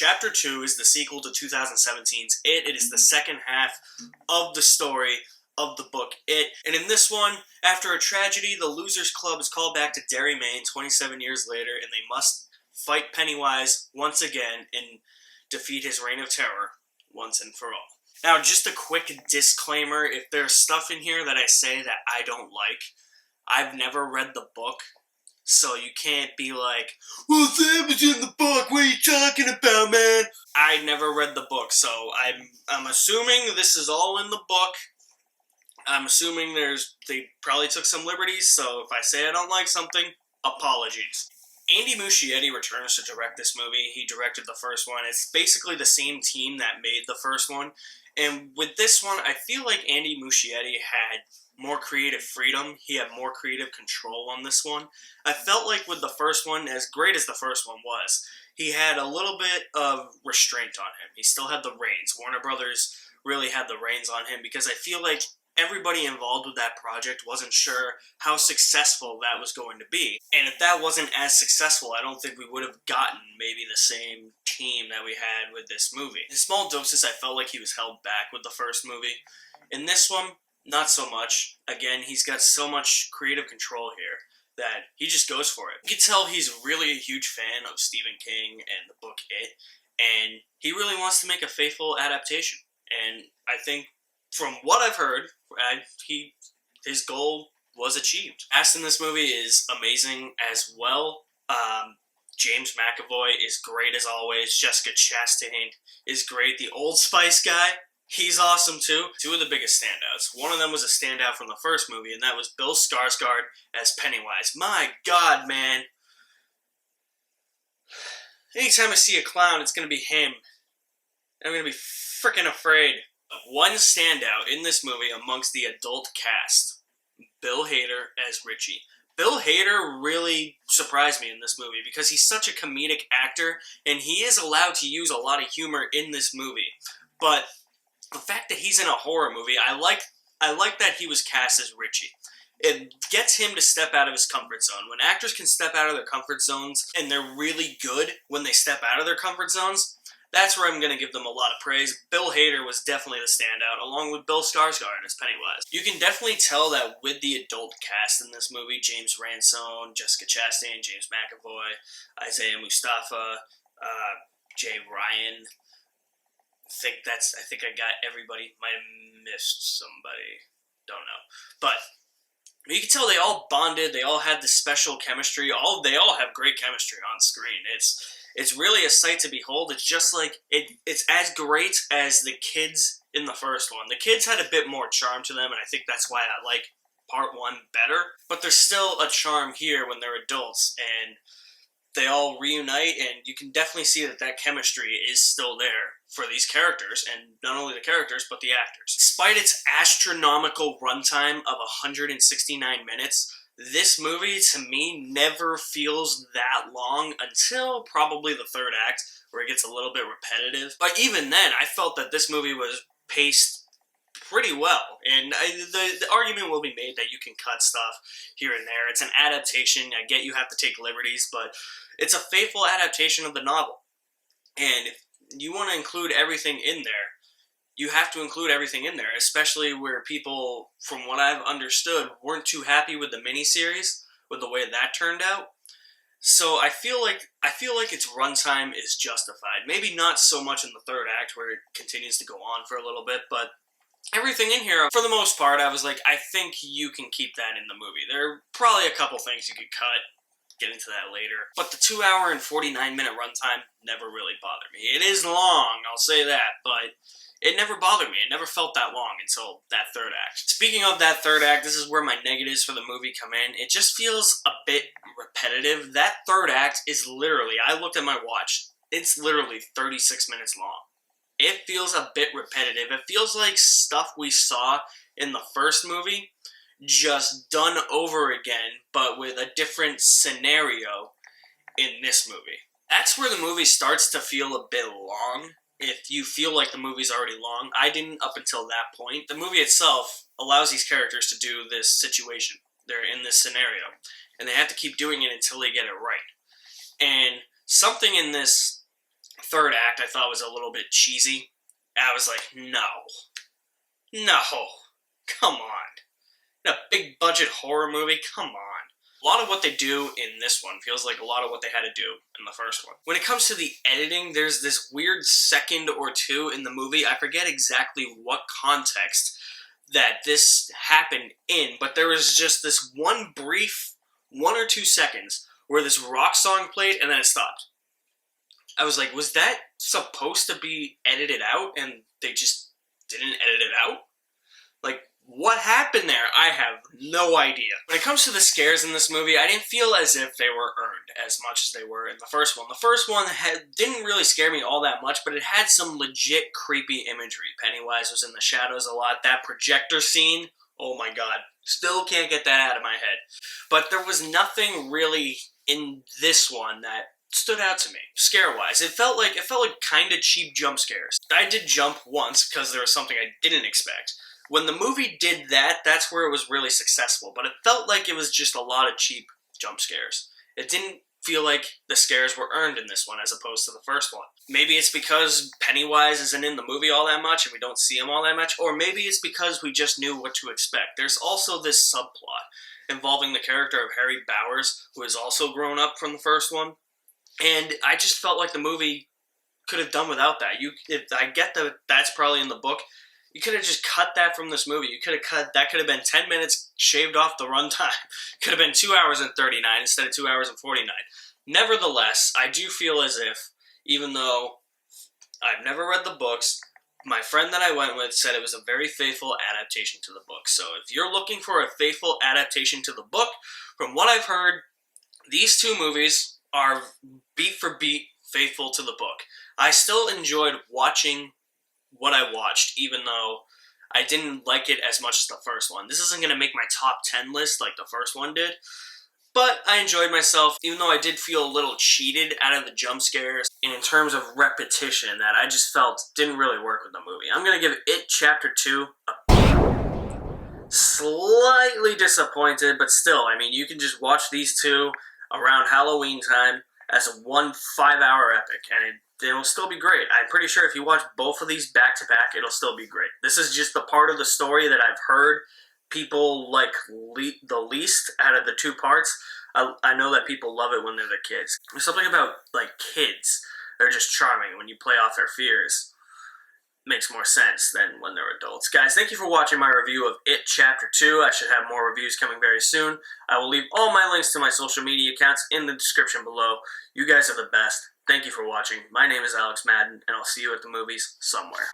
Chapter 2 is the sequel to 2017's It. It is the second half of the story of the book It. And in this one, after a tragedy, the Losers Club is called back to Derry, Maine 27 years later, and they must fight Pennywise once again and defeat his reign of terror once and for all. Now, just a quick disclaimer, if there's stuff in here that I say that I don't like, I've never read the book, so you can't be like, well, that was in the book, what are you talking about, man? I never read the book, so I'm assuming this is all in the book. I'm assuming they probably took some liberties, so if I say I don't like something, apologies. Andy Muschietti returns to direct this movie. He directed the first one. It's basically the same team that made the first one. And with this one, I feel like Andy Muschietti had more creative freedom. He had more creative control on this one. I felt like with the first one, as great as the first one was, he had a little bit of restraint on him. He still had the reins. Warner Brothers really had the reins on him because I feel like everybody involved with that project wasn't sure how successful that was going to be. And if that wasn't as successful, I don't think we would have gotten maybe the same team that we had with this movie. In small doses, I felt like he was held back with the first movie. In this one, not so much. Again, he's got so much creative control here that he just goes for it. You can tell he's really a huge fan of Stephen King and the book It, and he really wants to make a faithful adaptation. And I think from what I've heard, his goal was achieved. Cast in this movie is amazing as well. James McAvoy is great as always. Jessica Chastain is great. The Old Spice guy, he's awesome too. Two of the biggest standouts. One of them was a standout from the first movie, and that was Bill Skarsgård as Pennywise. My God, man. Anytime I see a clown, it's going to be him. I'm going to be freaking afraid. One standout in this movie amongst the adult cast, Bill Hader as Richie. Bill Hader really surprised me in this movie because he's such a comedic actor and he is allowed to use a lot of humor in this movie. But the fact that he's in a horror movie, I like that he was cast as Richie. It gets him to step out of his comfort zone. When actors can step out of their comfort zones and they're really good when they step out of their comfort zones, that's where I'm going to give them a lot of praise. Bill Hader was definitely the standout, along with Bill Skarsgård as Pennywise. You can definitely tell that with the adult cast in this movie, James Ransone, Jessica Chastain, James McAvoy, Isaiah Mustafa, Jay Ryan. I think I got everybody. Might have missed somebody. Don't know. But you can tell they all bonded. They all had this special chemistry. They all have great chemistry on screen. It's really a sight to behold. It's just like, it's as great as the kids in the first one. The kids had a bit more charm to them, and I think that's why I like part one better. But there's still a charm here when they're adults, and they all reunite, and you can definitely see that chemistry is still there for these characters, and not only the characters, but the actors. Despite its astronomical runtime of 169 minutes, this movie, to me, never feels that long until probably the third act, where it gets a little bit repetitive. But even then, I felt that this movie was paced pretty well. And the argument will be made that you can cut stuff here and there. It's an adaptation. I get you have to take liberties, but it's a faithful adaptation of the novel. And if you want to include everything in there, you have to include everything in there, especially where people, from what I've understood, weren't too happy with the miniseries, with the way that turned out. So I feel like its runtime is justified. Maybe not so much in the third act, where it continues to go on for a little bit, but everything in here, for the most part, I was like, I think you can keep that in the movie. There are probably a couple things you could cut. Get into that later. But the 2 hour and 49 minute runtime never really bothered me. It is long, I'll say that, but it never bothered me. It never felt that long until that third act. Speaking of that third act, this is where my negatives for the movie come in. It just feels a bit repetitive. That third act is literally, I looked at my watch, it's literally 36 minutes long. It feels a bit repetitive. It feels like stuff we saw in the first movie, just done over again, but with a different scenario in this movie. That's where the movie starts to feel a bit long. If you feel like the movie's already long, I didn't up until that point. The movie itself allows these characters to do this situation. They're in this scenario, and they have to keep doing it until they get it right. And something in this Third act I thought was a little bit cheesy. I was like, no, come on. A big budget horror movie, come on. A lot of what they do in this one feels like a lot of what they had to do in the first one. When it comes to the editing, there's this weird second or two in the movie. I forget exactly what context that this happened in, but there was just this one brief 1 or 2 seconds where this rock song played and then it stopped. I was like, was that supposed to be edited out and they just didn't edit it out? Like, what happened there? I have no idea. When it comes to the scares in this movie, I didn't feel as if they were earned as much as they were in the first one. The first one didn't really scare me all that much, but it had some legit creepy imagery. Pennywise was in the shadows a lot. That projector scene, oh my god. Still can't get that out of my head. But there was nothing really in this one that stood out to me, scare-wise. It felt like kind of cheap jump scares. I did jump once because there was something I didn't expect. When the movie did that, that's where it was really successful, but it felt like it was just a lot of cheap jump scares. It didn't feel like the scares were earned in this one as opposed to the first one. Maybe it's because Pennywise isn't in the movie all that much and we don't see him all that much, or maybe it's because we just knew what to expect. There's also this subplot involving the character of Harry Bowers, who has also grown up from the first one, and I just felt like the movie could have done without that. I get that that's probably in the book. You could have just cut that from this movie. That could have been 10 minutes shaved off the runtime. Could have been 2 hours and 39 instead of 2 hours and 49. Nevertheless, I do feel as if, even though I've never read the books, my friend that I went with said it was a very faithful adaptation to the book. So if you're looking for a faithful adaptation to the book, from what I've heard, these two movies are beat for beat faithful to the book. I still enjoyed watching what I watched, even though I didn't like it as much as the first one. This isn't going to make my top 10 list like the first one did, but I enjoyed myself, even though I did feel a little cheated out of the jump scares, and in terms of repetition that I just felt didn't really work with the movie. I'm going to give It Chapter 2 a B. Slightly disappointed, but still, I mean, you can just watch these two around Halloween time as a 1 5-hour epic, and it'll still be great. I'm pretty sure if you watch both of these back to back, it'll still be great. This is just the part of the story that I've heard people like the least out of the two parts. I know that people love it when they're the kids. There's something about like kids. They're just charming. When you play off their fears, makes more sense than when they're adults. Guys, thank you for watching my review of It Chapter 2. I should have more reviews coming very soon. I will leave all my links to my social media accounts in the description below. You guys are the best. Thank you for watching. My name is Alex Madden, and I'll see you at the movies somewhere.